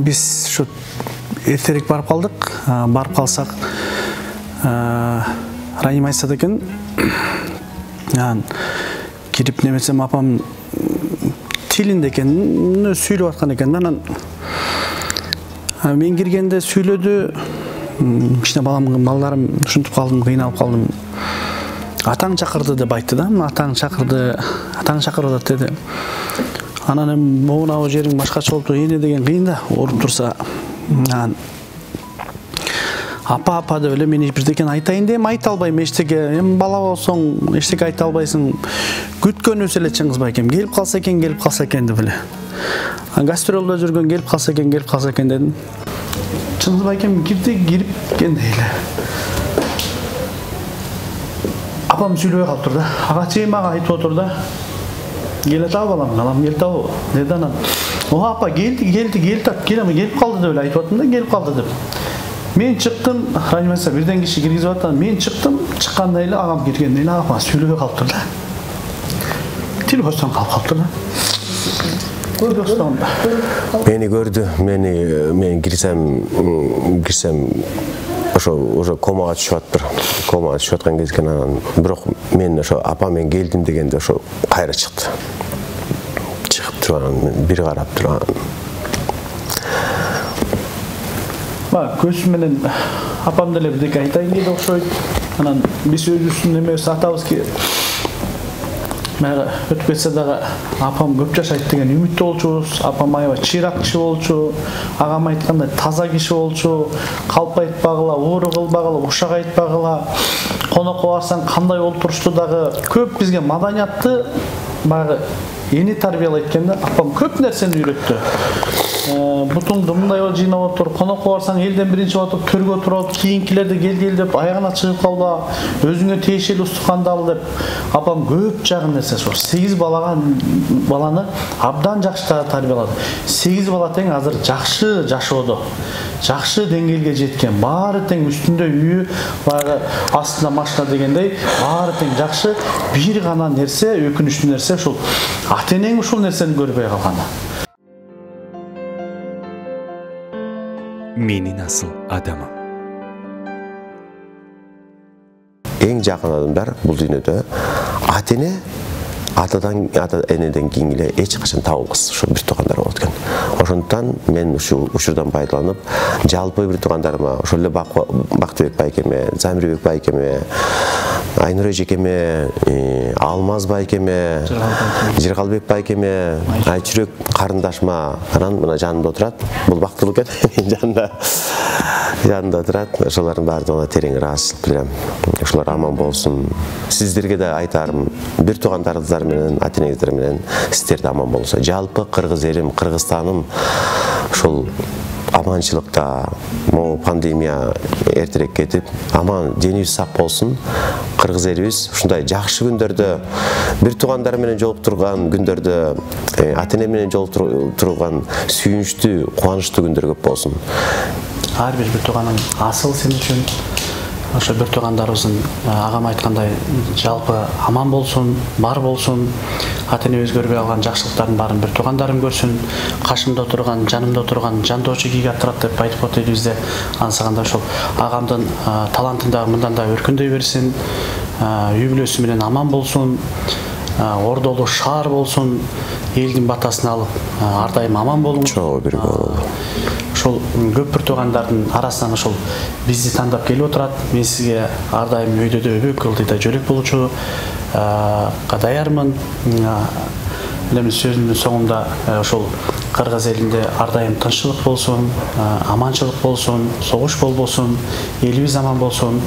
биз ушу эртерээк барып калдык. Барып калсак реанимацияда экен. Анан кирип немесем апам тилинде экен, сүйлөп аткан экен. Анан мен киргенде сүйлөдү. Кичине балдарым ушинтип калдым, кыйналып калдым. Атаң чакырды деп айтты да. Атаң чакырып атат деди. Анан могуна жериң башкача болупту, эне деген кыйын да, ооруп турса. Анан апа деп эле мен бирдекен айтайын дейм, айта албайм эчтеке. Бала болсоң эчтеке айта албайсың. Күткөнүбүз эле чыңгызбай экен. Келип калса экен деп эле. Гастролдо жүргөн келип калса экен дедим. Чыңгызбай экен кирип келди эле. Апам сүйлөбөй калыптыр да. Ага чейин мага айтып отур да. Келет балам келет абы. Деди анан. О апа келди келип калды деп эле айтып аттым да, келип калды деп. Мен чыктым, реанимация бирден киши киргизип аттан, мен чыктым, чыкканда эле агам киргенде эле апа сүйлөбөй калыптыр да. Телефондон калып калыптыр да. Мени көрдү, мен кирсем ошо комага түшүп аттыр. Комага түшүп аткан кез экен анан, бирок мен ошо апа мен келдим дегенде ошо кайра чыкты. Чыгып турган, бир карап турган. Көз менен апам деле бирдеке айтайын деди окшойт. Анан биз өзүбүздүн немебиз атабыз ки өтүп кетсе дагы апам көп жашайт деген үмүттө болчубуз. Апам аябай чыйрак киши болчу, агам айткандай таза киши болчу, калп айтпагыла, оору кылбагыла, ушак айтпагыла, конокко барсаң кандай болуп турушту дагы көп бизге маданиятты баягы эни тарбиялайт экен да. Апам көп нерсени үйрөттү. Бутуңду мындай жыйнап отур, конокко барсаң элден биринчи отуруп төргө туруп, кийинкилерди кел деп аягына чыгып калба, өзүңө тиешелүү устуканды ал деп апам көп жагын нерсеси бар. 8 баланы абдан жакшы тарбиялады. 8 бала тең азыр жакшы жашоодо. Жакшы деңгээлге жеткен, баары тең үстүндө үйү, баягы астында машина дегендей, баары тең жакшы. Бир гана нерсе, өкүнүчтүү нерсе ушул ата-энең ушул нерсени көрбөй калганы. Менин асыл адамым. Эң жакын адамдар бул дүйнөдө ата-эне, ата-энеден кийин эле эч качан табылгыс ошо бир туугандар болот экен. Ошондуктан мен ушул учурдан пайдаланып, жалпы бир туугандарыма, ошол эле Бактыбек байкеме, Замирбек байкеме, Айнур эжекеме, Алмаз байкеме, Жыргалбек байкеме, Айчүрөк карындашыма, анан мына жанымда отурат. Бул бактылуу экен, менин жанымда. жанында турат. Ошолордун баардыгына терең ыраазычылык билдирем. Ошолор аман болсун. Сиздерге да айтарым, бир туугандарыңыздар менен, ата-энеңиздер менен сиздер да аман болсо. Жалпы кыргыз элим, Кыргызстаным ошол аманчылыкта, могу пандемия эртерээк кетип, аман денибиз сак болсун. Кыргыз элибиз ушундай жакшы күндөрдө, бир туугандар менен жолугуп турган күндөрдө, ата-эне менен жолугуп турган сүйүнүчтүү, кубанычтуу күндөр көп болсун. Ар бир тууганың асыл сен үчүн. Ошо бир туугандарыбыздын агам айткандай жалпы аман болсун, бар болсун. Ата-эне өзгөрбөй алган жакшылыктардын баарын бир туугандарым көрсүн. Кашымда турган, жанымда турган жандоочу кийге атырат деп айтып атат элибизде. Ансаганда ошол агамдын талантын дагы мындан да өркүндөй берсин. Үй бүлөсү менен аман болсун. Ордолуу шаар болсун. Элдин батасын алып, ар дайым аман болуңуз. Чоо бирге бололу. Ошол көп бир туугандардын арасынан ошол бизди тандап келип отурат. Мен сизге ар дайым өйдөдө өбөк, ылдыйда жөлөк болчу даярмын. Элем сөзүмдүн соңунда ошол Кыргыз элинде ар дайым тынччылык болсун, аманчылык болсун, согуш болбосун, элибиз аман болсун.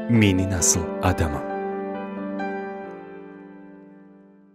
Менин асыл адамым.